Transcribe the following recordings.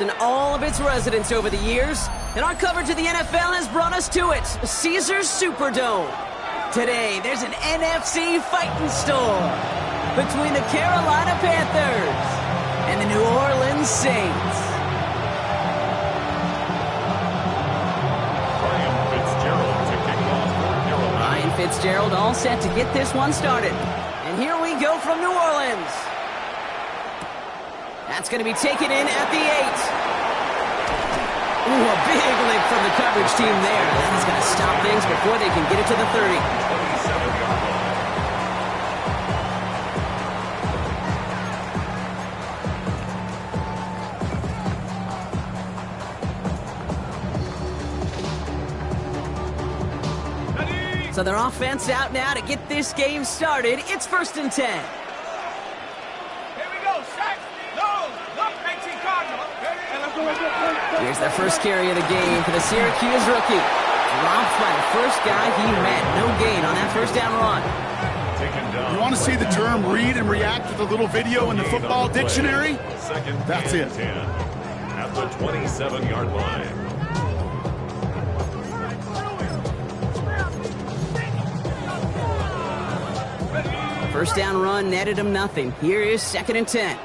and all of its residents over the years, and our coverage of the NFL has brought us to it, Caesars Superdome. Today, there's an NFC fighting storm between the Carolina Panthers and the New Orleans Saints. Ryan Fitzgerald all set to get this one started. And here we go from New Orleans. That's going to be taken in at the 8. Ooh, a big lick from the coverage team there. That is going to stop things before they can get it to the 30. So their offense out now to get this game started. It's 1st and 10. Here's the first carry of the game for the Syracuse rookie. Dropped by the first guy he met. No gain on that first down run. You want to see the term read and react with a little video in the football dictionary? That's it. At the 27-yard line. First down run netted him nothing. Here is 2nd and 10.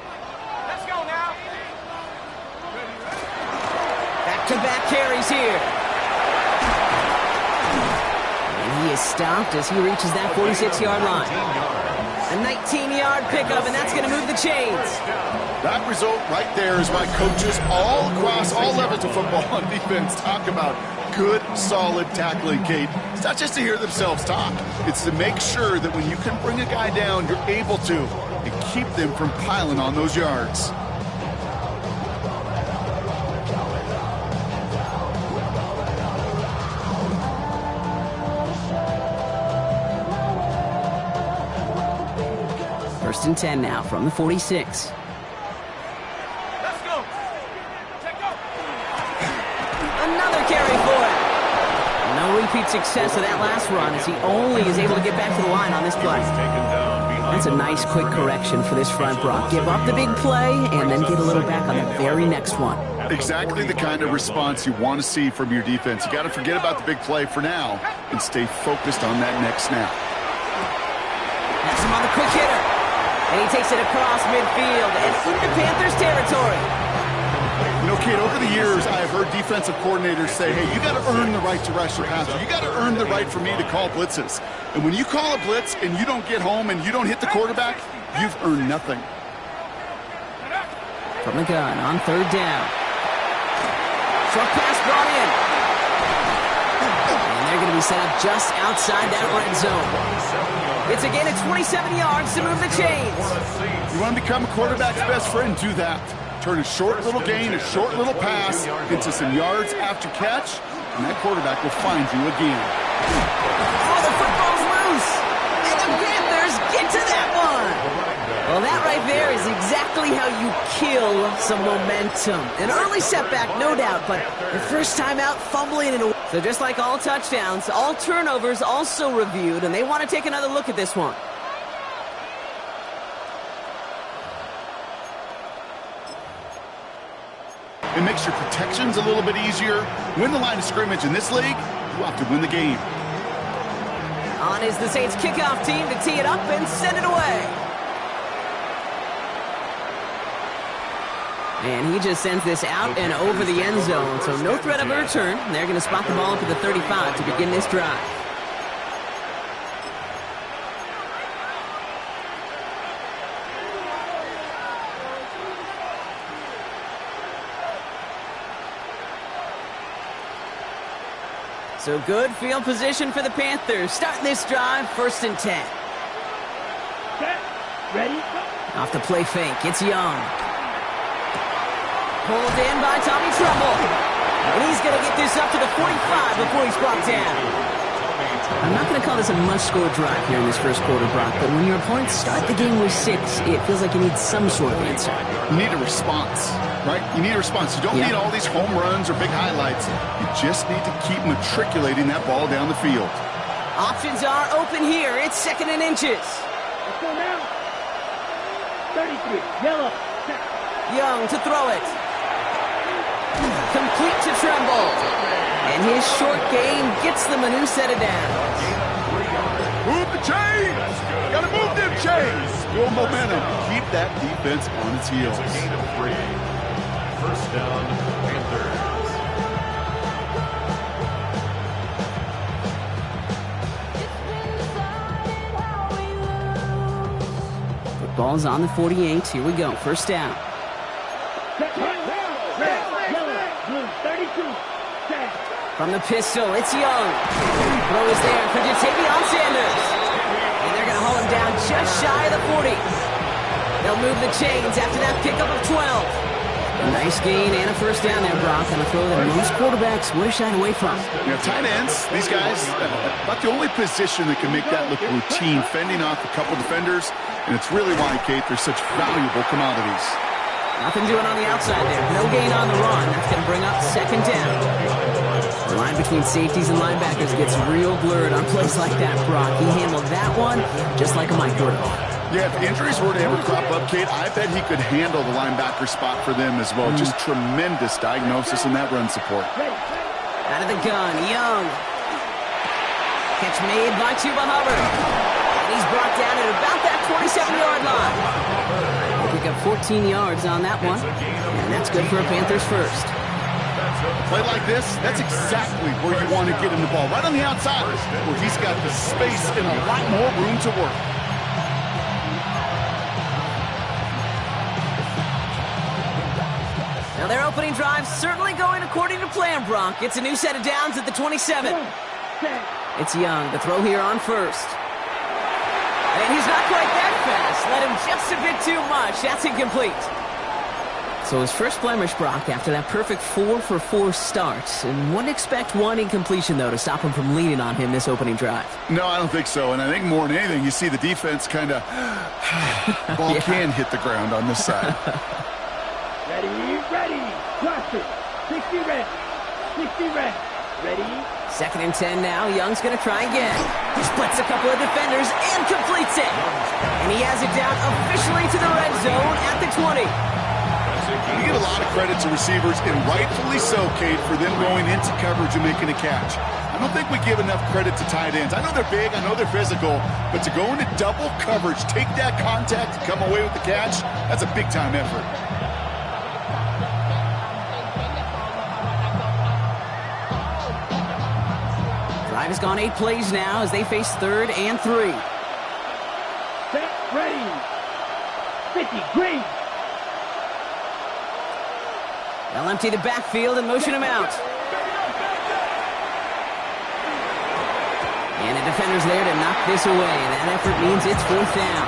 Back-to-back carries here. And he is stopped as he reaches that 46-yard line. A 19-yard pickup, and that's going to move the chains. That result right there is why coaches all across all levels of football and defense talk about good, solid tackling, Kate. It's not just to hear themselves talk. It's to make sure that when you can bring a guy down, you're able to and keep them from piling on those yards. First and 10 now from the 46. Let's go. Take off. Another carry for him. No repeat success of that last run as he only is able to get back to the line on this play. That's a nice quick correction for this front, Brock. Give up the big play and then get a little back on the very next one. Exactly the kind of response you want to see from your defense. You got to forget about the big play for now and stay focused on that next snap. That's him on the quick hitter. And he takes it across midfield and into Panthers territory. You know, Kate, over the years, I have heard defensive coordinators say, hey, you got to earn the right to rush your passer. You got to earn the right for me to call blitzes. And when you call a blitz and you don't get home and you don't hit the quarterback, you've earned nothing. From the gun on 3rd down. Short pass brought in. And they're going to be set up just outside that red zone. It's again at 27 yards to move the chains. You want to become a quarterback's best friend, do that. Turn a short little gain, a short little pass into some yards after catch, and that quarterback will find you again. Oh, the football's loose. And the Panthers get to that one. Well, that right there is exactly how you kill some momentum. An early setback, no doubt, but the first time out, fumbling in a... So just like all touchdowns, all turnovers also reviewed, and they want to take another look at this one. It makes your protections a little bit easier. Win the line of scrimmage in this league, you have to win the game. On is the Saints kickoff team to tee it up and send it away. And he just sends this out and over the end zone, so no threat of a return. They're going to spot the ball up at the 35 to begin this drive. So good field position for the Panthers. Starting this drive, 1st and 10. Set. Ready? Off the play fake, it's Young. Pulled in by Tommy Trumbull. And he's going to get this up to the 45 before he's brought down. I'm not going to call this a must-score drive here in this first quarter, Brock, but when your opponents start the game with 6, it feels like you need some sort of answer. You need a response, right? You need a response. You don't need all these home runs or big highlights. You just need to keep matriculating that ball down the field. Options are open here. It's 2nd and inches. Let's go now. 33. Yellow. Check. Young to throw it. complete to Tremble. And his short game gets them a new set of downs. Move the chains! Gotta move them chains! Build momentum. Keep that defense on its heels. Gain of 3. First down, Panthers. Ball's on the 48. Here we go. First down. From the pistol, it's Young. Throw is there for Jatavion Sanders. And they're going to hold him down just shy of the 40. They'll move the chains after that pickup of 12. A nice gain and a first down there, Brock, on a throw that most quarterbacks would have shied away from. You know, tight ends, these guys, about the only position that can make that look routine, fending off a couple defenders. And it's really why, Kate, they're such valuable commodities. Nothing doing on the outside there. No gain on the run. That's going to bring up second down. The line between safeties and linebackers gets real blurred on plays like that, Brock. He handled that one just like a microwave. Yeah, if injuries were to ever crop up, Kate, I bet he could handle the linebacker spot for them as well. Just tremendous diagnosis in that run support. Out of the gun, Young. Catch made by Chuba Hubbard. And he's brought down at about that 27-yard line. They pick up 14 yards on that one. And that's good for a Panthers first. A play like this, that's exactly where you want to get him the ball. Right on the outside, where he's got the space and a lot more room to work. Now their opening drive certainly going according to plan, Brock. It's a new set of downs at the 27. It's Young, the throw here on first. And he's not quite that fast. Let him just a bit too much. That's incomplete. So his first blemish, Brock, after that perfect 4-for-4 start. And wouldn't expect one incompletion, though, to stop him from leaning on him this opening drive. No, I don't think so. And I think more than anything, you see the defense kind of... ball can hit the ground on this side. Ready. Cluster. 60 red. 60 red. Ready. Second and 10 now. Young's going to try again. He splits a couple of defenders and completes it. And he has it down officially to the red zone at the 20. You get a lot of credit to receivers, and rightfully so, Kate, for them going into coverage and making a catch. I don't think we give enough credit to tight ends. I know they're big, I know they're physical, but to go into double coverage, take that contact, and come away with the catch, that's a big-time effort. Drive has gone 8 plays now as they face 3rd and 3. Set, ready. 50, green. They'll empty the backfield and motion him out. And the defender's there to knock this away. That effort means it's 4th down.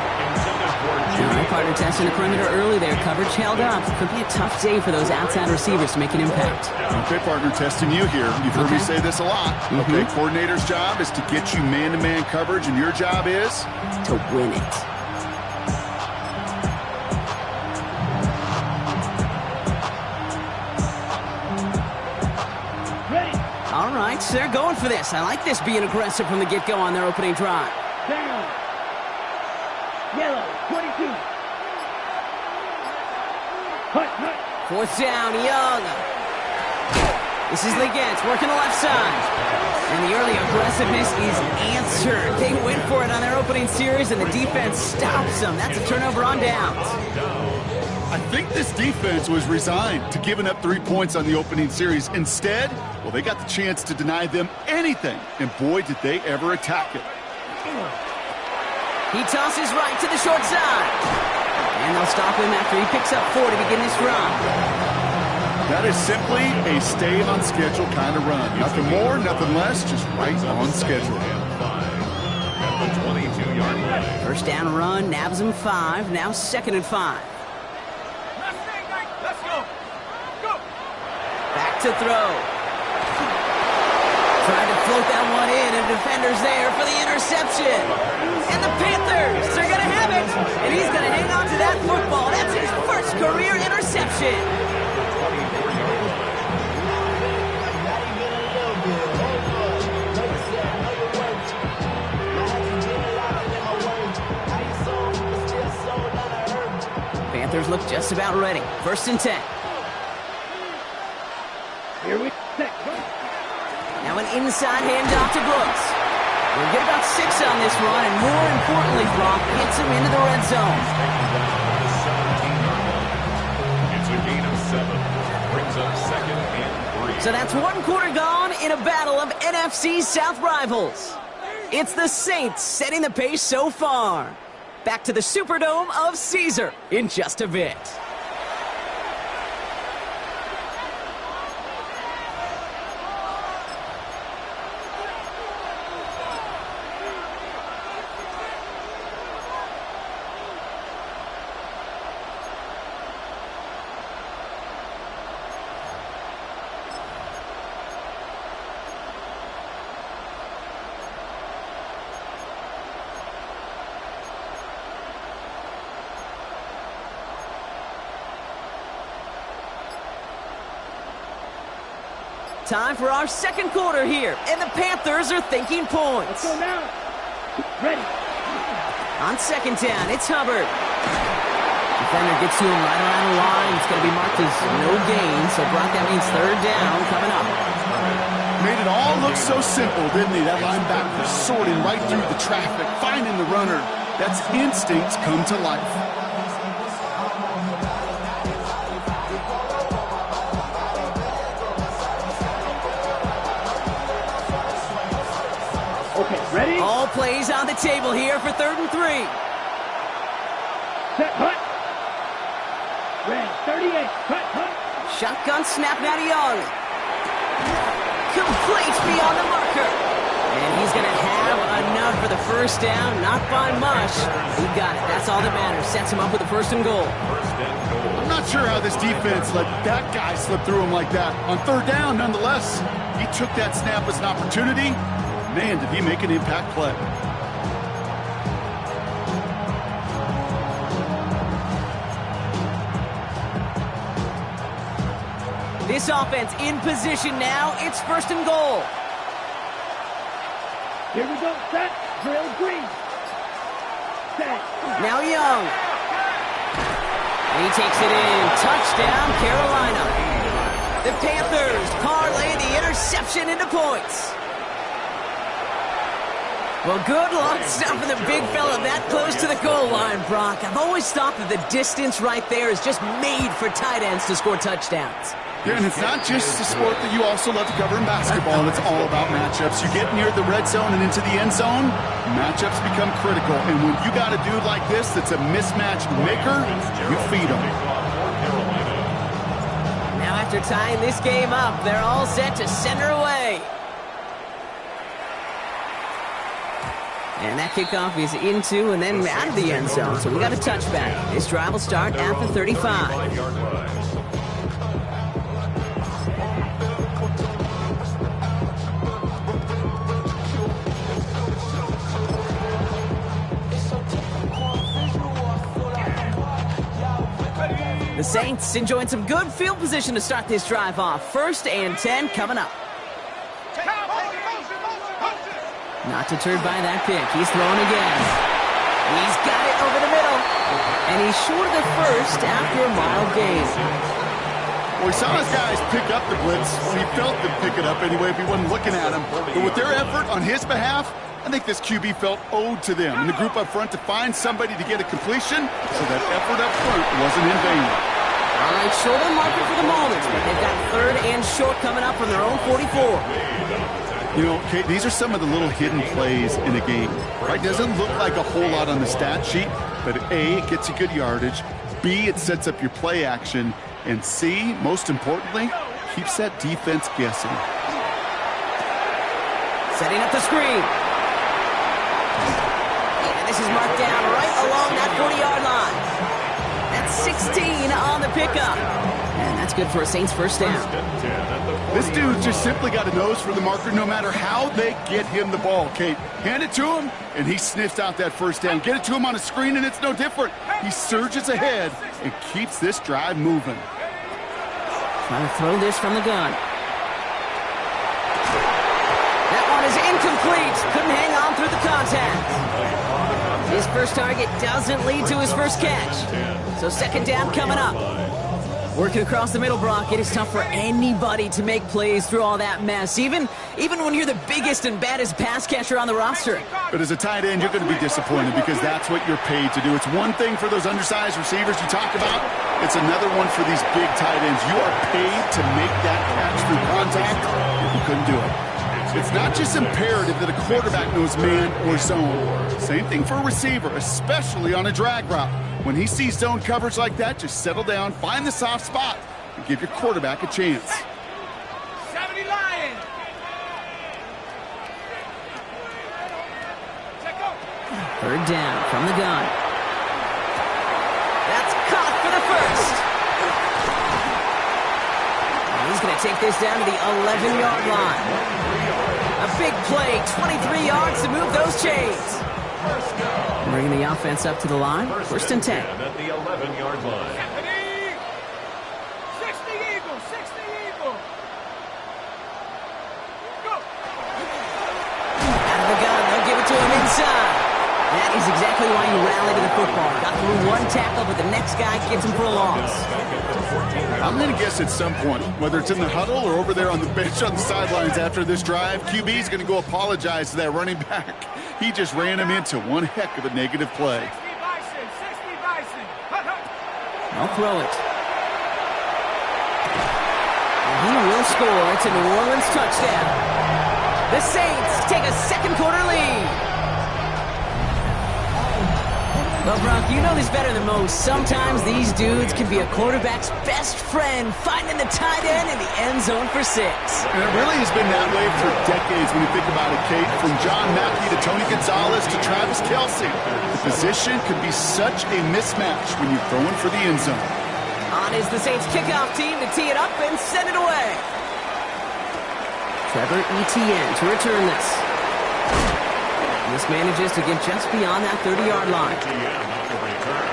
Now, partner testing the perimeter early there. Coverage held up. Could be a tough day for those outside receivers to make an impact. Okay, partner, testing you here. You've heard me say this a lot. Okay, coordinator's job is to get you man-to-man coverage, and your job is? To win it. All right, so they're going for this. I like this being aggressive from the get-go on their opening drive. Down. Yellow, 22. Hut. 4th down, Young. This is Legance working the left side. And the early aggressiveness is answered. They went for it on their opening series, and the defense stops them. That's a turnover on downs. I think this defense was resigned to giving up 3 points on the opening series. Instead, well, they got the chance to deny them anything. And boy, did they ever attack it. He tosses right to the short side. And they'll stop him after he picks up 4 to begin this run. That is simply a stay on schedule kind of run. Nothing more, nothing less, just right on schedule. At the 22-yard line. First down run, nabs him 5. Now 2nd and 5. Let's go. Go. Back to throw. Trying to float that one in, and defender's there for the interception. And the Panthers are going to have it. And he's going to hang on to that football. That's his first career interception. Panthers look just about ready. 1st and 10. Here we set. Now an inside handoff to Brooks. We'll get about 6 on this run, and more importantly, Brock gets him into the red zone. It's a gain of 7. Brings up 2nd and 3. So that's 1 quarter gone in a battle of NFC South rivals. It's the Saints setting the pace so far. Back to the Superdome of Caesar in just a bit. Time for our second quarter here, and the Panthers are thinking points. Let's go now. Ready. On second down, it's Hubbard. Defender gets to him right around the line. It's going to be marked as no gain, so Brock, that means third down coming up. Made it all look so simple, didn't he? That linebacker sorting right through the traffic, finding the runner. That's instincts come to life. Okay, ready? All plays on the table here for 3rd and 3. Set, hut. Red, 38, hut, hut. Shotgun snap now to Young. Complete beyond the marker. And he's going to have enough for the first down. Not by much. He got it. That's all that matters. Sets him up with a 1st and goal. I'm not sure how this defense let that guy slip through him like that. On 3rd down, nonetheless, he took that snap as an opportunity. Man, did he make an impact play. This offense in position now. It's 1st and goal. Here we go, set, drill green. Set. Now Young. And he takes it in. Touchdown, Carolina. The Panthers parlay the interception into points. Well, good luck stopping the big fella that close to the goal line, Brock. I've always thought that the distance right there is just made for tight ends to score touchdowns. Yeah, and it's not just a sport that you also love to cover in basketball. It's all about matchups. You get near the red zone and into the end zone, matchups become critical. And when you got a dude like this that's a mismatch maker, you feed him. Now after tying this game up, they're all set to center away. And that kickoff is into and then out of the end zone. So we got a touchback. This drive will start at the 35. The Saints enjoying some good field position to start this drive off. 1st and 10 coming up. Not deterred by that pick. He's throwing again. He's got it over the middle. And he's short of the first after a mild gain. Well, we saw his guys pick up the blitz. He felt them pick it up anyway if he wasn't looking at him. But with their effort on his behalf, I think this QB felt owed to them and the group up front to find somebody to get a completion so that effort up front wasn't in vain. All right, short on marker for the moment, but they've got 3rd and short coming up from their own 44. You know, Kate, these are some of the little hidden plays in a game. Right? Doesn't look like a whole lot on the stat sheet, but A, it gets you good yardage. B, it sets up your play action. And C, most importantly, keeps that defense guessing. Setting up the screen. And this is marked down right along that 40-yard line. That's 16 on the pickup. And that's good for a Saints 1st down. This dude just simply got a nose for the marker no matter how they get him the ball, Kate. Hand it to him, and he sniffs out that 1st down. Get it to him on a screen, and it's no different. He surges ahead and keeps this drive moving. Trying to throw this from the gun. That one is incomplete. Couldn't hang on through the contact. His first target doesn't lead to his first catch. So 2nd down coming up. Working across the middle, Brock, it is tough for anybody to make plays through all that mess, even when you're the biggest and baddest pass catcher on the roster. But as a tight end, you're going to be disappointed because that's what you're paid to do. It's one thing for those undersized receivers you talk about. It's another one for these big tight ends. You are paid to make that catch through contact. You couldn't do it. It's not just imperative that a quarterback knows man or zone. Same thing for a receiver, especially on a drag route. When he sees zone coverage like that, just settle down, find the soft spot, and give your quarterback a chance. 70 Lions. Third down from the gun. That's caught for the first. And he's going to take this down to the 11-yard line. A big play, 23 yards to move those chains. Bringing the offense up to the line. First and 10. At the 11-yard line. 60 Eagles, 60 Eagles. Go. Out of the gun, they'll give it to him inside. That is exactly why you rally to the football. Got through one tackle, but the next guy gets him for a loss. I'm going to guess at some point, whether it's in the huddle or over there on the bench on the sidelines after this drive, QB is going to go apologize to that running back. He just ran him into one heck of a negative play. 60 Bison. I'll throw it. And he will score. It's a New Orleans touchdown. The Saints take a second quarter lead. Well, Brock, you know this better than most. Sometimes these dudes can be a quarterback's best friend, finding the tight end in the end zone for 6. And it really has been that way for decades when you think about it, Kate. From John Mackey to Tony Gonzalez to Travis Kelce. The position could be such a mismatch when you're throwing for the end zone. On is the Saints kickoff team to tee it up and send it away. Trevor Etienne to return this. This manages to get just beyond that 30-yard line. The return.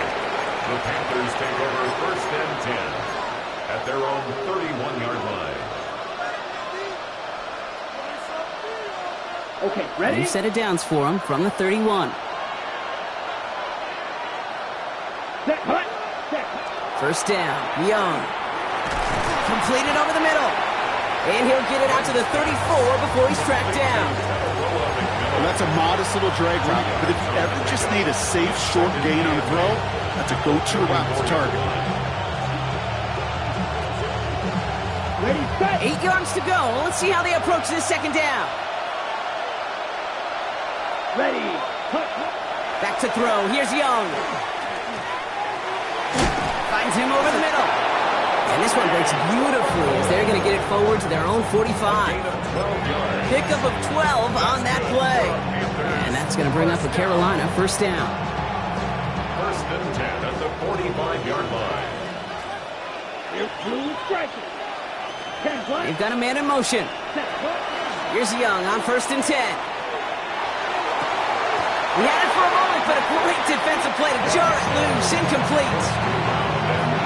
The Panthers take over first and 10 at their own 31-yard line. Okay, ready? New set of downs for him from the 31. Set, hut, set. First down, Young. Completed over the middle. And he'll get it out to the 34 before he's tracked down. Well, that's a modest little drag route, but if you ever just need a safe, short gain on the throw, that's a go-to route to target. Ready, set. 8 yards to go. Let's see how they approach this second down. Ready, hut. Back to throw. Here's Young. Finds him over the middle. And this one breaks beautifully as they're going to get it forward to their own 45. Pickup of 12 on that play. And that's going to bring up the Carolina first down. First and 10 at the 45-yard line. Here's blue striker. 10 play. They've got a man in motion. Set, hut. Here's Young on first and 10. We had it for a moment, but a great defensive play to jar it loose. Incomplete.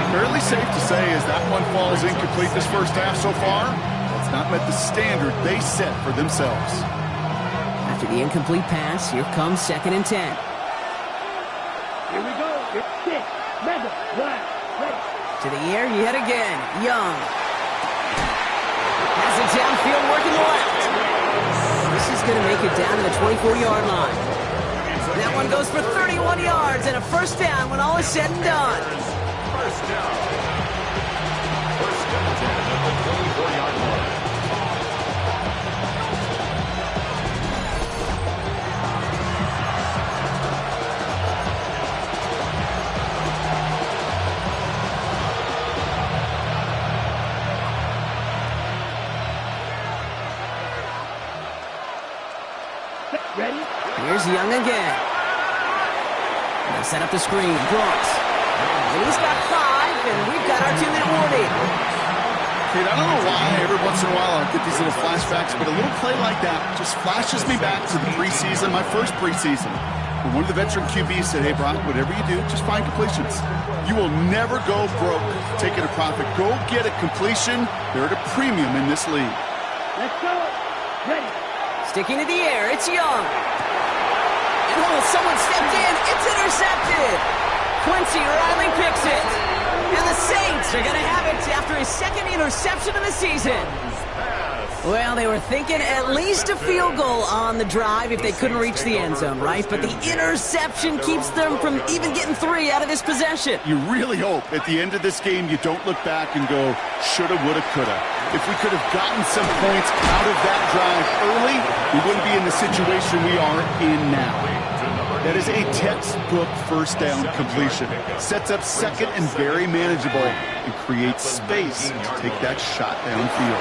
Fairly safe to say as that one falls incomplete this first half so far, it's not met the standard they set for themselves. After the incomplete pass, here comes second and 10. Here we go. It's 6. Mega. Right. Ready. To the air yet again. Young. Has it downfield working the left. This is going to make it down to the 24-yard line. That one goes for 31 yards and a first down when all is said and done. First down. First and 10 at the 24-yard line. Ready? Here's Young again. They set up the screen. Brooks. And he's got 5, and we've got our 2-minute warning. Kate, I don't know why every once in a while I get these little flashbacks, but a little play like that just flashes me back to the preseason, my first preseason. When one of the veteran QBs said, hey, Brock, whatever you do, just find completions. You will never go broke taking a profit. Go get a completion. They're at a premium in this league. Let's go. Ready. Sticking to the air, it's Young. And someone stepped in. It's intercepted. Quincy Riley picks it. And the Saints are going to have it after his second interception of the season. Well, they were thinking at least a field goal on the drive if they couldn't reach the end zone, right? But the interception keeps them from even getting 3 out of this possession. You really hope at the end of this game you don't look back and go, shoulda, woulda, coulda. If we could have gotten some points out of that drive early, we wouldn't be in the situation we are in now. That is a textbook first down completion. Sets up second and very manageable and creates space to take that shot downfield.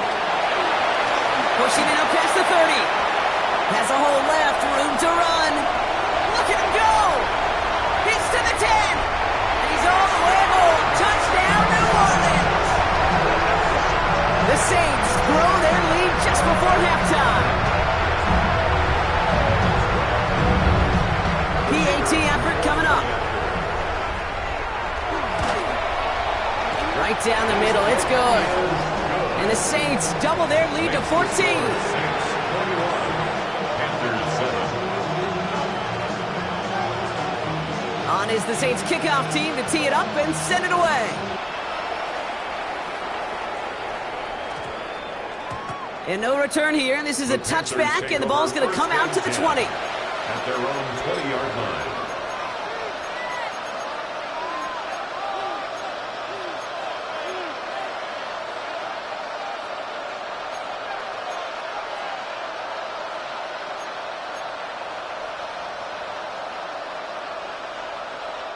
Pushing it up past the 30. Has a hole left, room to run. Look at him go. He's to the 10. And he's all the way home. Touchdown, New Orleans. The Saints grow their lead just before halftime. PAT effort coming up. Right down the middle. It's good. And the Saints double their lead to 14. On is the Saints kickoff team to tee it up and send it away. And no return here. This is a touchback, and the ball's going to come out to the 20. At their own 20-yard line.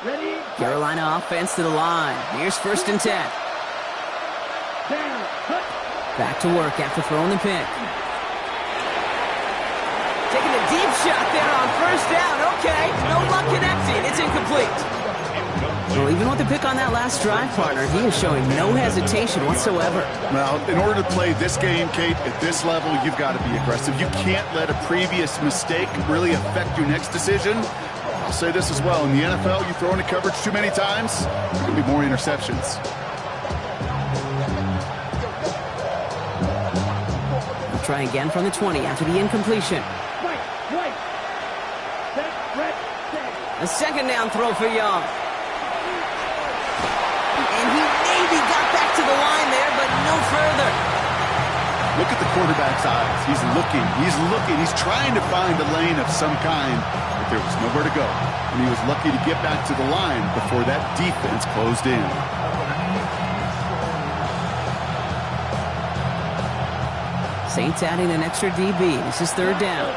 Ready? Carolina offense to the line. Here's 1st and 10. Down. Cut. Back to work after throwing the pick. Taking a deep shot there on 1st down. Okay, no luck connecting. It's incomplete. Well, even with the pick on that last drive, partner, he is showing no hesitation whatsoever. Well, in order to play this game, Kate, at this level, you've got to be aggressive. You can't let a previous mistake really affect your next decision. I'll say this as well. In the NFL, you throw into coverage too many times, there's going to be more interceptions. We'll try again from the 20 after the incompletion. Right. Set. Red. Set. A 2nd down throw for Young. And he maybe got back to the line there, but no further. Look at the quarterback's eyes. He's looking. He's trying to find a lane of some kind, but there was nowhere to go. And he was lucky to get back to the line before that defense closed in. Saints adding an extra DB. This is 3rd down.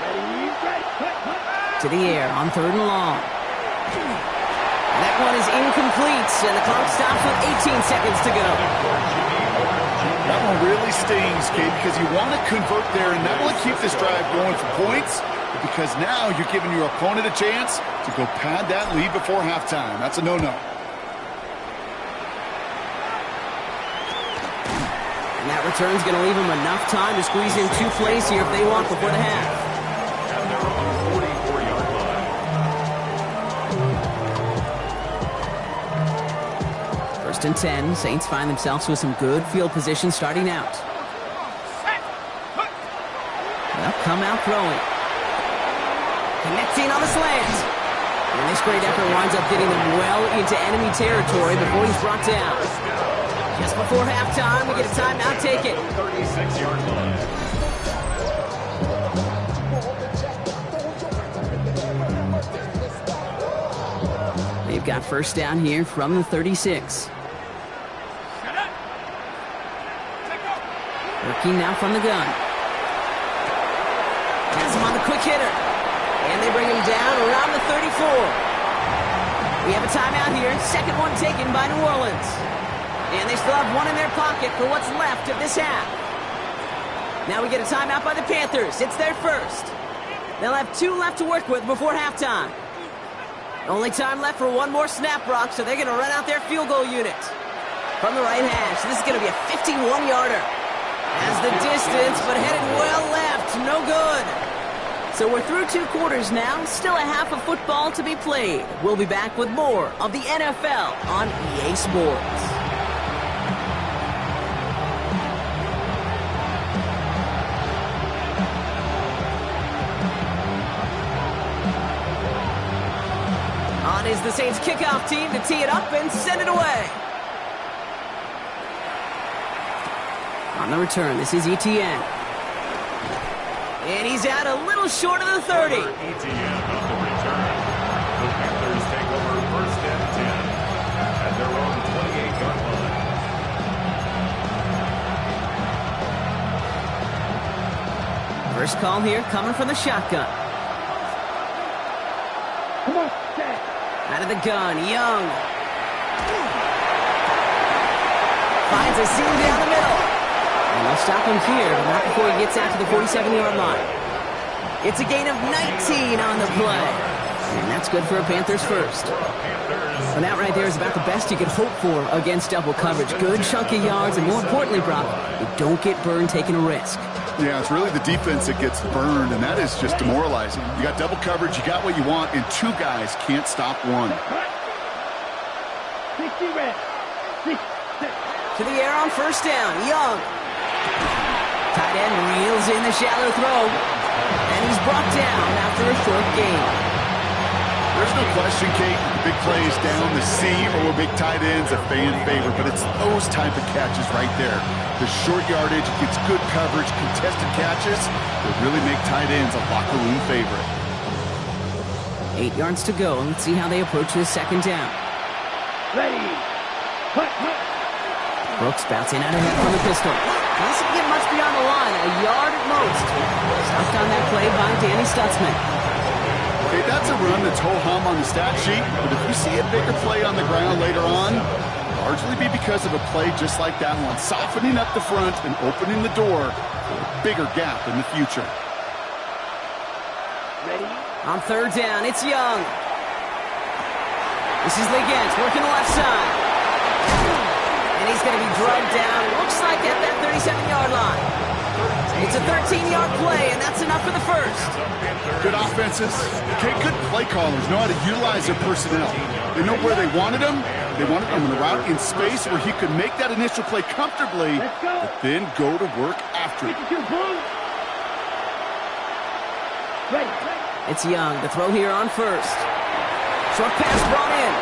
Ready. Cut. To the air on 3rd and long. That one is incomplete, and the clock stops with 18 seconds to go. That one really stings, Kate, because you want to convert there and not only keep this drive going for points, but because now you're giving your opponent a chance to go pad that lead before halftime. That's a no-no. And that return's going to leave them enough time to squeeze in 2 plays here if they want before the half. At their own 44-yard line. 1st and 10. Saints find themselves with some good field position starting out. They'll come out throwing. Connecting on the slant. And this great effort winds up getting them well into enemy territory before he's brought down. Just before halftime, we get a timeout taken. 36-yard line. They've got 1st down here from the 36. Working now from the gun. Has him on the quick hitter. And they bring him down around the 34. We have a timeout here. 2nd one taken by New Orleans. And they still have 1 in their pocket for what's left of this half. Now we get a timeout by the Panthers. It's their 1st. They'll have 2 left to work with before halftime. Only time left for 1 more snap, Brock, so they're going to run out their field goal unit. From the right hash, this is going to be a 51-yarder. Has the distance, but headed well left. No good. So we're through 2 quarters now. Still a half of football to be played. We'll be back with more of the NFL on EA Sports. On is the the Saints kickoff team to tee it up and send it away. On the return, this is Etienne. And he's out a little short of the 30. Etienne on the return. The Panthers take over first and 10 at their own 28-yard line. First call here coming from the shotgun. Come on, set. Out of the gun, Young. Finds a seam down the middle. And they'll stop him here, but not before he gets out to the 47-yard line. It's a gain of 19 on the play. And that's good for a Panthers first. And that right there is about the best you could hope for against double coverage. Good chunk of yards, and more importantly, Brock, you don't get burned taking a risk. Yeah, it's really the defense that gets burned, and that is just demoralizing. You got double coverage, you got what you want, and two guys can't stop one. 60 red. 6, 6. To the air on first down, Young. Tight end reels in the shallow throw, and he's brought down after a short gain. There's no question, Kate, the big plays down the seam or big tight ends a fan favorite, but it's those type of catches right there. The short yardage gets good coverage, contested catches that really make tight ends a locker room favorite. 8 yards to go. Let's see how they approach this second down. Ready. Hut, hut. Brooks bouncing out ahead from the pistol. Doesn't get much beyond the line, a yard at most. Stopped on that play by Danny Stutzman. Okay, that's a run that's ho-hum on the stat sheet, but if you see a bigger play on the ground later on, largely be because of a play just like that one, softening up the front and opening the door for a bigger gap in the future. Ready. On third down, it's Young. This is Legent working the left side. And he's going to be drugged down, looks like at that 37-yard line. It's a 13-yard play, and that's enough for the first. Good offenses. Okay, good play callers know how to utilize their personnel. They know where they wanted them. They wanted them in a route in space where he could make that initial play comfortably, but then go to work after it. 52 boom. Ready. It's Young, the throw here on first. Short pass brought in,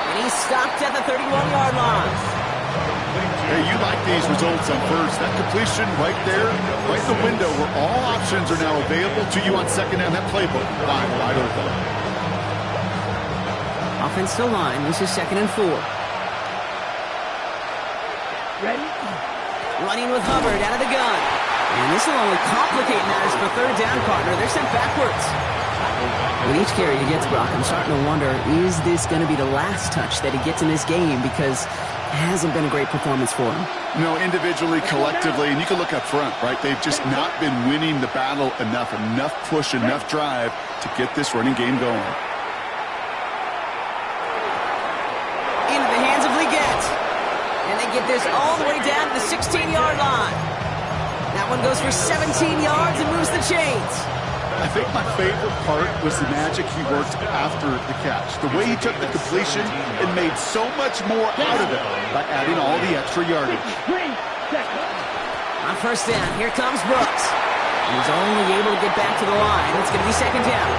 and he's stopped at the 31-yard line. Hey, you like these results on first. That completion right there, right in the window where all options are now available to you on second down. That playbook wide open. Offensive line, this is 2nd and 4. Ready. Running with Hubbard out of the gun. And this will only complicate matters for third down, partner. They're sent backwards. With each carry he gets, Brock, I'm starting to wonder, is this going to be the last touch that he gets in this game? Because it hasn't been a great performance for him. No, individually, collectively, and you can look up front, right? They've just not been winning the battle enough push, enough drive to get this running game going. Into the hands of Legent. And they get this all the way down to the 16-yard line. That one goes for 17 yards and moves the chains. I think my favorite part was the magic he worked after the catch. The way he took the completion and made so much more out of it by adding all the extra yardage. 3 seconds. On first down, here comes Brooks. He's only able to get back to the line. It's going to be second down.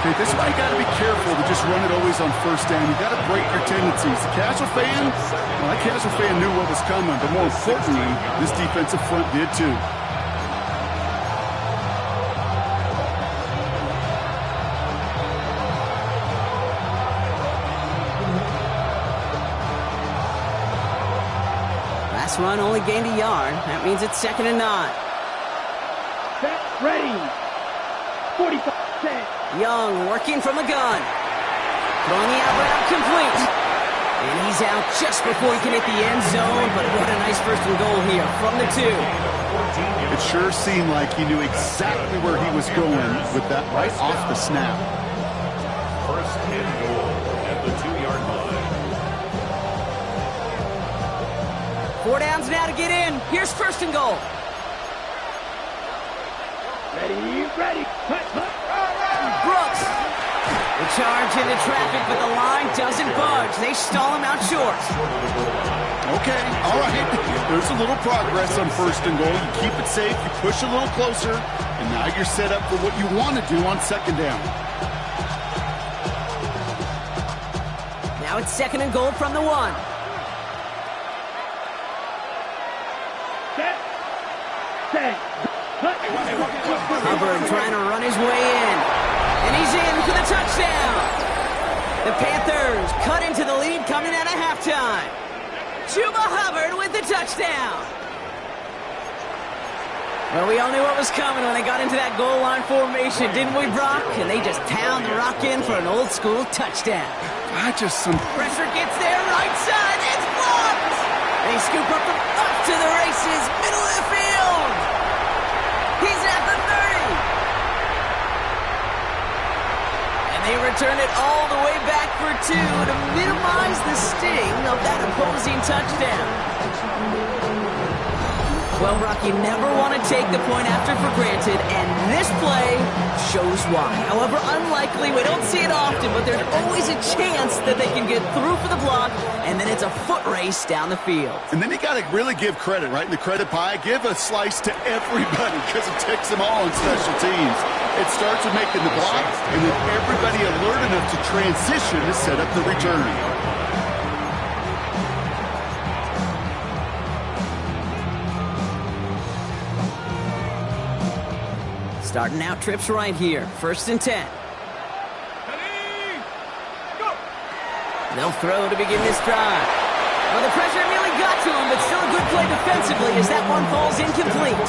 Okay, this is why you got to be careful to just run it always on first down. You got to break your tendencies. The casual fan, well, that casual fan knew what was coming, but more importantly, this defensive front did too. Last run only gained a yard. That means it's 2nd and 9. Set. Ready. 45. Set. Young working from the gun. Throwing the out route complete. And he's out just before he can hit the end zone, but what a nice first and goal here from the 2. It sure seemed like he knew exactly where he was going with that right off the snap. First and goal at the 2-yard line. 4 downs now to get in. Here's first and goal. Ready. Ready. Hut, hut. Brooks. The charge into traffic, but the line doesn't budge. They stall him out short. Okay, all right. There's a little progress on first and goal. You keep it safe, you push a little closer, and now you're set up for what you want to do on second down. Now it's 2nd and goal from the 1. Set. Hubbard trying to run his way in. And he's in for the touchdown. The Panthers cut into the lead coming out of halftime. Chuba Hubbard with the touchdown. Well, we all knew what was coming when they got into that goal line formation, didn't we, Brock? And they just pound the rock in for an old-school touchdown. Some Pressure gets there, right side, it's blocked! They scoop up to the races, middle of the field! He's at the 30! And they return it all the way back for 2 to minimize the sting of that opposing touchdown. Well, Brock, you never want to take the point after for granted, and this play shows why. However unlikely, we don't see it often, but there's always a chance that they can get through for the block, and then it's a foot race down the field. And then you got to really give credit, right? In the credit pie, give a slice to everybody because it takes them all on special teams. It starts with making the block, and then everybody alert enough to transition to set up the return. Starting out trips right here. 1st and 10. They'll throw to begin this drive. Well, the pressure nearly got to him, but still a good play defensively as that one falls incomplete.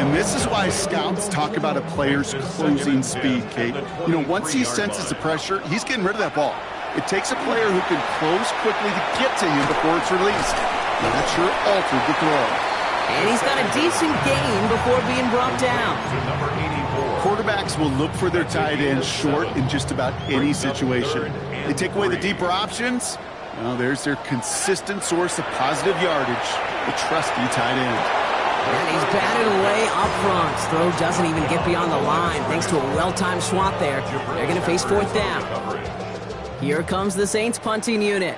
And this is why scouts talk about a player's closing speed, Kate. You know, once he senses the pressure, he's getting rid of that ball. It takes a player who can close quickly to get to him before it's released. And that sure altered the throw. And he's got a decent gain before being brought down. Quarterbacks will look for their tight ends short in just about any situation. They take away the deeper options. Well, there's their consistent source of positive yardage, the trusty tight end. And he's batted away up front. Throw doesn't even get beyond the line thanks to a well-timed swat there. They're going to face 4th down. Here comes the Saints punting unit.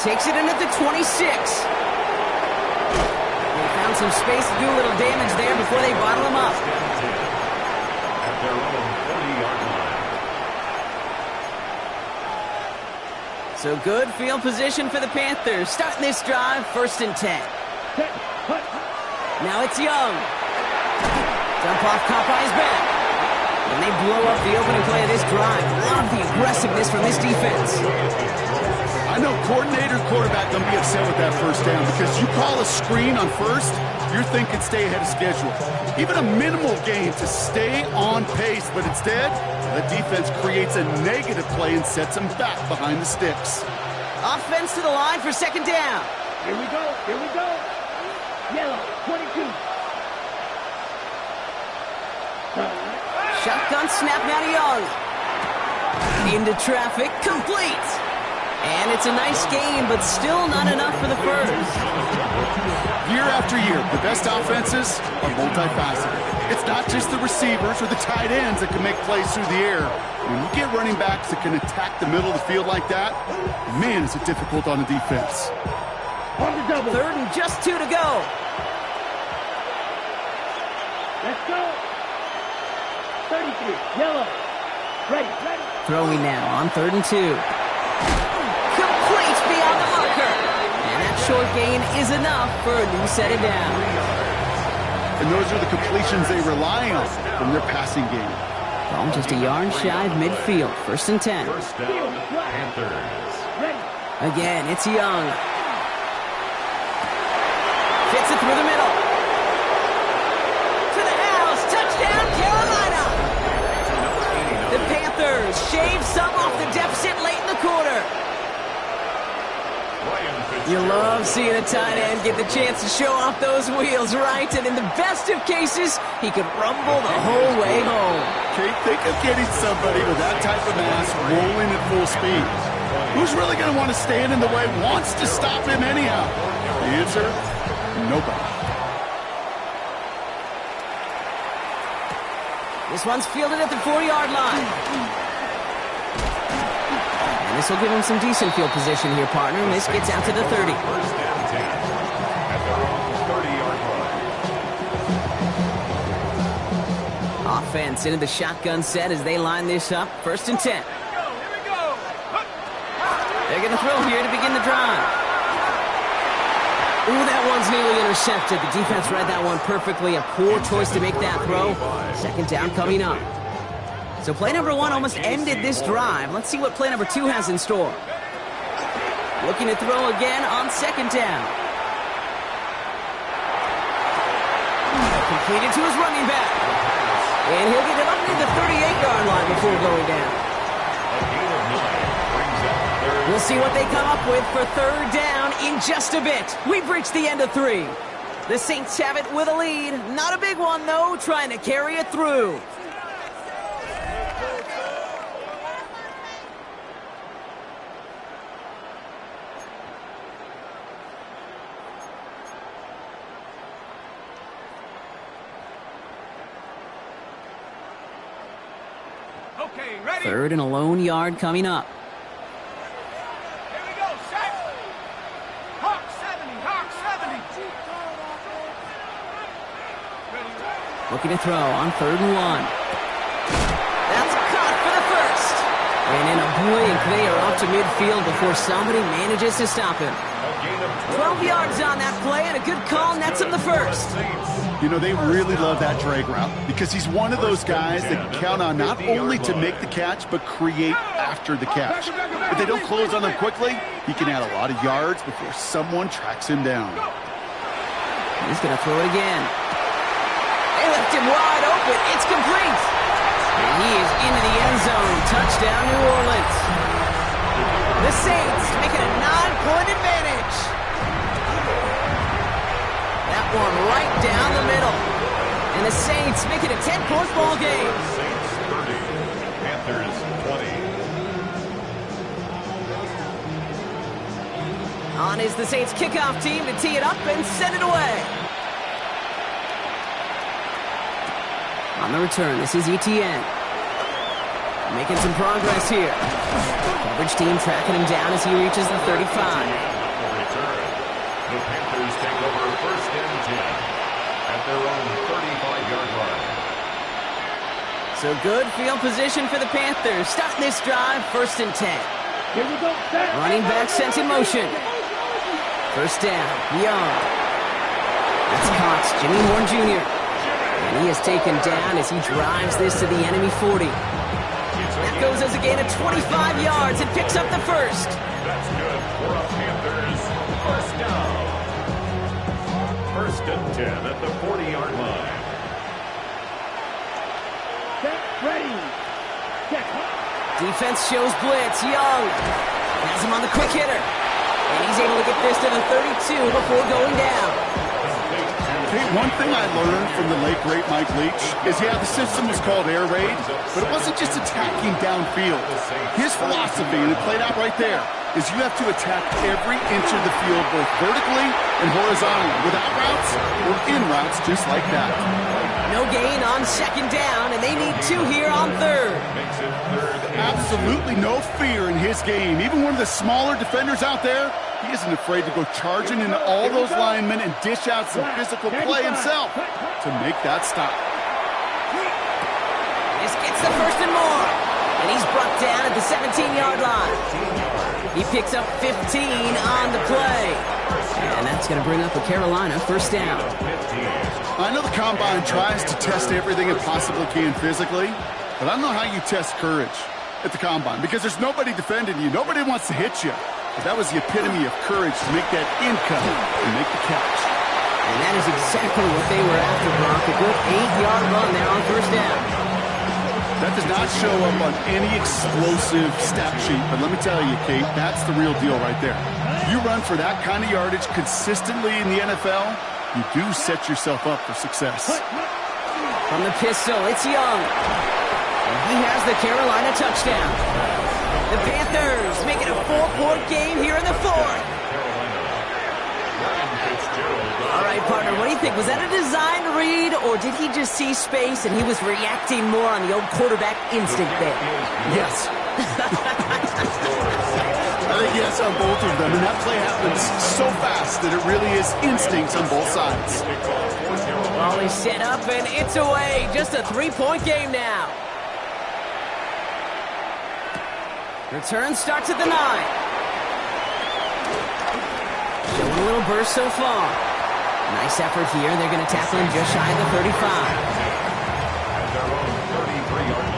Takes it in at the 26. They found some space to do a little damage there before they bottle him up. At their own 40-yard line. So good field position for the Panthers. Starting this drive, 1st and 10. Now it's Young. Dump off Popeye's back. And they blow up the opening play of this drive. Love the aggressiveness from this defense. I know coordinator quarterback going to be upset with that 1st down because you call a screen on 1st, you're thinking stay ahead of schedule. Even a minimal gain to stay on pace, but instead, the defense creates a negative play and sets them back behind the sticks. Offense to the line for 2nd down. Here we go. Yellow, 22. Shotgun snap now to Young. Into traffic, complete. And it's a nice game, but still not enough for the first. Year after year, the best offenses are multifaceted. It's not just the receivers or the tight ends that can make plays through the air. When you get running backs that can attack the middle of the field like that, man, is it difficult on the defense. On the double. 3rd and just 2 to go. Let's go. 33. Yellow. Ready. Throwing now on 3rd and 2. Complete beyond the marker. And that short gain is enough for a new set of downs. And those are the completions they rely on from their passing game. Well, just a yard shy of midfield. 1st and 10. 1st down, Panthers. Ready. Again, it's Young. Fits it through the middle. To the house. Touchdown, Carolina. The Panthers shave some off the deficit late in the quarter. You love seeing a tight end get the chance to show off those wheels, right? And in the best of cases, he could rumble the whole way home. Kate, think of getting somebody with that type of mass rolling at full speed. Who's really going to want to stand in the way, wants to stop him anyhow? The answer, nobody. This one's fielded at the 4-yard line. And this will give him some decent field position here, partner. And this gets out to the 30. 1st and 10 at their own 30-yard line. defense into the shotgun set as they line this up. 1st and 10. They're going to throw here to begin the drive. Ooh, that one's nearly intercepted. The defense read that one perfectly. A poor choice to make that throw. 2nd down coming up. So play number 1 almost ended this drive. Let's see what play number 2 has in store. Looking to throw again on 2nd down. Completed to his running back. And he'll get it under the 38-yard line before going down. We'll see what they come up with for 3rd down in just a bit. We've reached the end of 3. The Saints have it with a lead. Not a big one, though, trying to carry it through. Okay, ready? 3rd and a lone yard coming up. Here we go, set. Hawk 70, Hawk 70. Ready. Looking to throw on 3rd and 1. That's caught for the 1st. And in a blink, they are off to midfield before somebody manages to stop him. 12 yards on that play, and a good call nets him the 1st. You know, they really love that drag route because he's one of those guys that can count on not only to make the catch, but create after the catch. If they don't close on him quickly, he can add a lot of yards before someone tracks him down. He's going to throw it again. They left him wide open. It's complete. And he is into the end zone. Touchdown, New Orleans. The Saints making a 9-point advantage. That one right down the middle. And the Saints make it a 10-point ball game. Saints 30, Panthers 20. On is the Saints kickoff team to tee it up and send it away. On the return, this is ETN. Making some progress here. Coverage team tracking him down as he reaches the 35. The Panthers take over 1st and 10 at their own 35-yard line. So good field position for the Panthers. Starting this drive, 1st and 10. Here we go, set. Running back sent in motion. 1st down, Young. That's Cox, Jimmy Horn Jr. And he is taken down as he drives this to the enemy 40. That goes as a gain of 25 yards and picks up the 1st. That's good for a Panthers 1st down. 1st and 10 at the 40-yard line. Set, ready. Set. Defense shows blitz. Young has him on the quick hitter. And he's able to get this to the 32 before going down. Hey, one thing I learned from the late, great Mike Leach is, yeah, the system was called air raid, but it wasn't just attacking downfield. His philosophy, and it played out right there, is you have to attack every inch of the field, both vertically and horizontally, without routes or in routes just like that. No gain on 2nd down, and they need 2 here on 3rd. Absolutely no fear in his game. Even one of the smaller defenders out there, he isn't afraid to go charging into all those linemen and dish out some physical play himself to make that stop. This gets the 1st and more. And he's brought down at the 17-yard line. He picks up 15 on the play. And that's going to bring up a Carolina 1st down. I know the Combine tries to test everything it possibly can physically, but I don't know how you test courage at the Combine because there's nobody defending you. Nobody wants to hit you. But that was the epitome of courage to make that in cut and make the catch. And that is exactly what they were after, Brock. A good 8-yard run there on 1st down. That does not show up on any explosive stat sheet, but let me tell you, Kate, that's the real deal right there. You run for that kind of yardage consistently in the NFL, you do set yourself up for success. From the pistol, it's Young. And he has the Carolina touchdown. The Panthers make it a 4-point game here in the 4th. All right, partner, what do you think? Was that a design read, or did he just see space and he was reacting more on the old quarterback instinct there? Yes. I think yes on both of them, and that play happens so fast that it really is instincts on both sides. Ball is set up, and it's away. Just a three-point game now. Return starts at the 9. Showing a little burst so far. Nice effort here. They're going to tackle him just shy of the 35. At their own 33-yard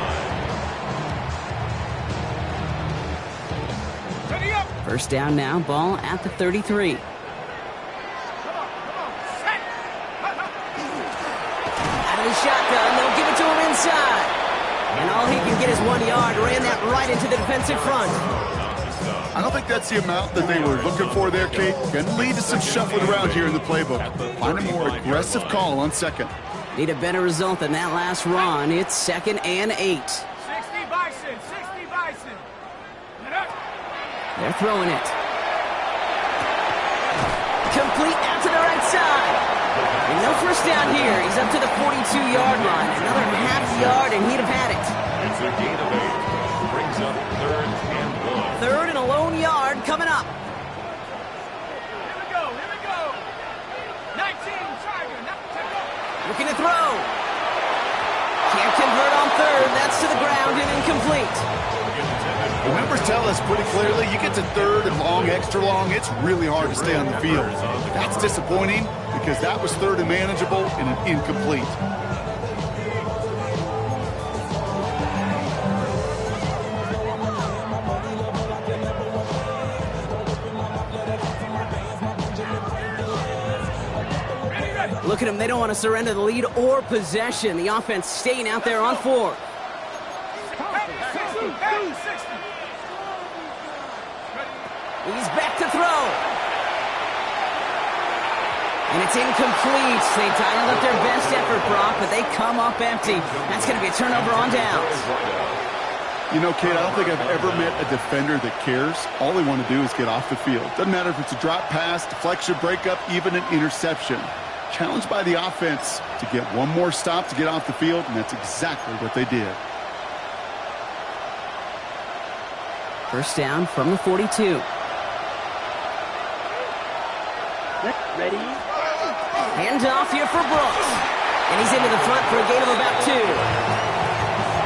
line. First down now, ball at the 33. Out of the shotgun, they'll give it to him inside. And all he can get is 1 yard. Ran that right into the defensive front. I don't think that's the amount that they were looking for there, Kate. Going to lead to some shuffling around here in the playbook. Find a more aggressive call on second. Need a better result than that last run. It's 2nd and 8. 60 Bison, 60 Bison. They're throwing it. Complete out to the right side. And no first down here. He's up to the 42-yard line. Another half yard, and he'd have had it. It's a gain of 8. Brings up 3rd and 1. 3rd and a lone yard coming up. Here we go, here we go. 19, Tiger, Looking to throw. Can't convert on 3rd. That's to the ground and incomplete. The numbers tell us pretty clearly, you get to 3rd and long, extra long, it's really hard to stay on the field. That's disappointing because that was 3rd and manageable and an incomplete. Look at them. They don't want to surrender the lead or possession. The offense staying out there on 4. He's back to throw. And it's incomplete. They dialed up their best effort, Brock, but they come up empty. That's going to be a turnover on downs. You know, Kate, I don't think I've ever met a defender that cares. All they want to do is get off the field. Doesn't matter if it's a drop pass, deflection, breakup, even an interception. Challenged by the offense to get one more stop to get off the field, and that's exactly what they did. First down from the 42. Ready? Hand off here for Brooks. And he's into the front for a gain of about 2.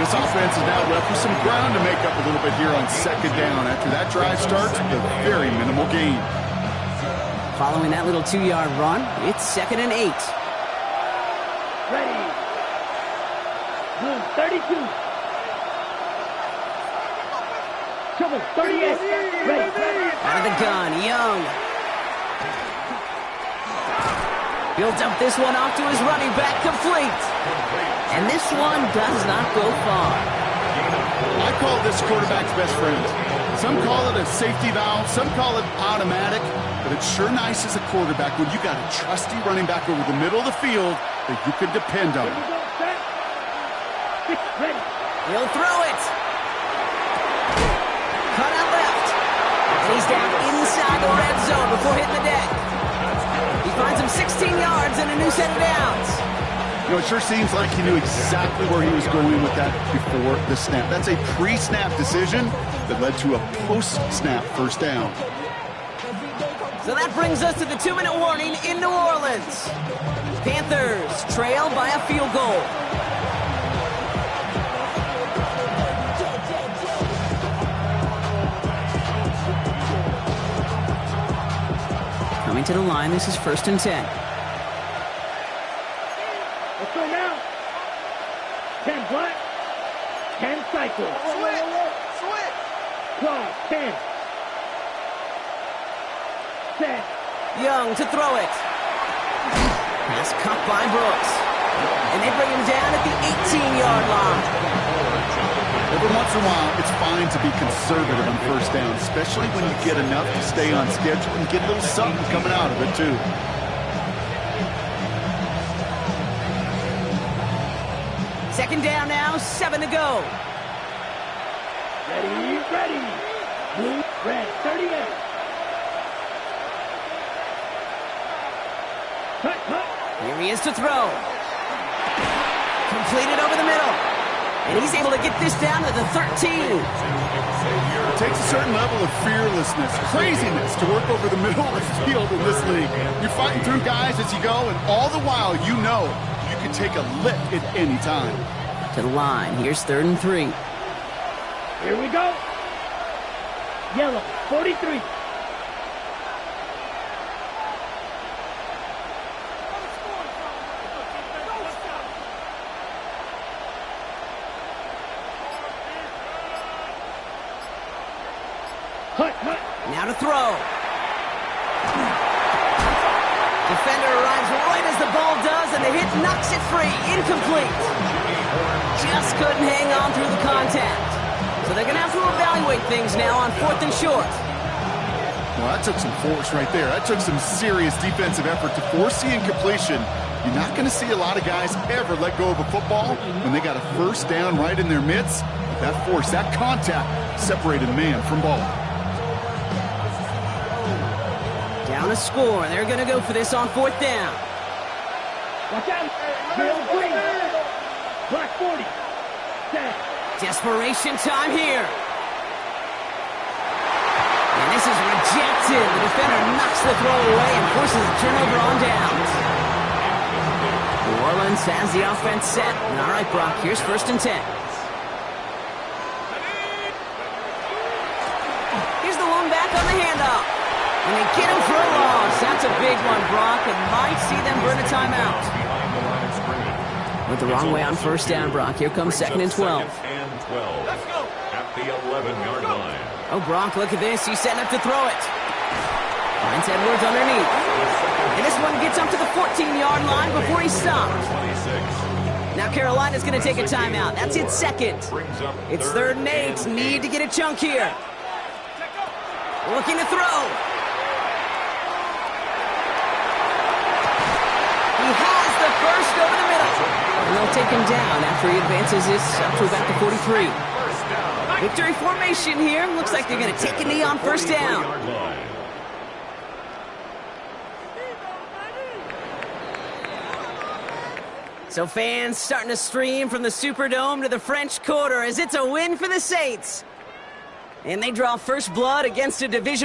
This offense is now left with some ground to make up a little bit here on 2nd down. After that drive starts, a very minimal gain. Following that little 2-yard run, it's 2nd and 8. Ready? Blue 32. Trouble 38. Ready? Out of the gun, Young. Builds up this one off to his running back, complete. And this one does not go far. I call this quarterback's best friend. Some call it a safety valve, some call it automatic, but it's sure nice as a quarterback when you got a trusty running back over the middle of the field that you can depend on. Ready? He'll throw it. Cut out left. And he's down inside the red zone before hitting the deck. He finds him 16 yards and a new set of downs. You know, it sure seems like he knew exactly where he was going with that before the snap. That's a pre-snap decision that led to a post-snap first down. So that brings us to the 2-minute warning in New Orleans. Panthers trail by a field goal. Coming to the line, this is 1st and 10. Let's go now. 10 black. 10 cycle. Switch. 12, 10. Set. Young to throw it. Pass cut by Brooks. And they bring him down at the 18-yard line. Every once in a while, it's fine to be conservative on first down, especially when you get enough to stay on schedule and get a little something coming out of it, too. Second down now, 7 to go. Ready, ready. Blue, red, 38. Cut. Here he is to throw. Completed over the middle. And he's able to get this down to the 13. It takes a certain level of fearlessness, craziness to work over the middle of the field in this league. You're fighting through guys as you go, and all the while you know you can take a lick at any time. To the line. Here's 3rd and 3. Here we go. Yellow, 43. Now to throw. Defender arrives right as the ball does, and the hit knocks it free. Incomplete. Just couldn't hang on through the contact. So they're going to have to evaluate things now on 4th and short. Well, that took some force right there. That took some serious defensive effort to force the incompletion. You're not going to see a lot of guys ever let go of a football when they got a first down right in their midst. But that force, that contact, separated man from ball. Down a score. They're going to go for this on 4th down. Watch out. Drill green. Black 40. 10. Desperation time here. And this is rejected. The defender knocks the throw away and forces a turnover on downs. New Orleans has the offense set. All right, Brock, here's 1st and 10. Here's the one back on the handoff. And they get him for a loss. That's a big one, Brock, and might see them burn a timeout. Went the wrong way on 1st down, Brock. Here comes 2nd and 12. Let's go. At the 11-yard line. Oh, Brock, look at this. He's setting up to throw it. Finds Edwards underneath. And this one gets up to the 14-yard line before he stopped. Now Carolina's going to take a timeout. That's its 2nd. It's 3rd and 8. Need to get a chunk here. Looking to throw. He has the first over the middle. And they'll take him down after he advances this up to about the 43. Victory formation here. Looks like they're going to take a knee on 1st down. So fans starting to stream from the Superdome to the French Quarter as it's a win for the Saints. And they draw first blood against a Division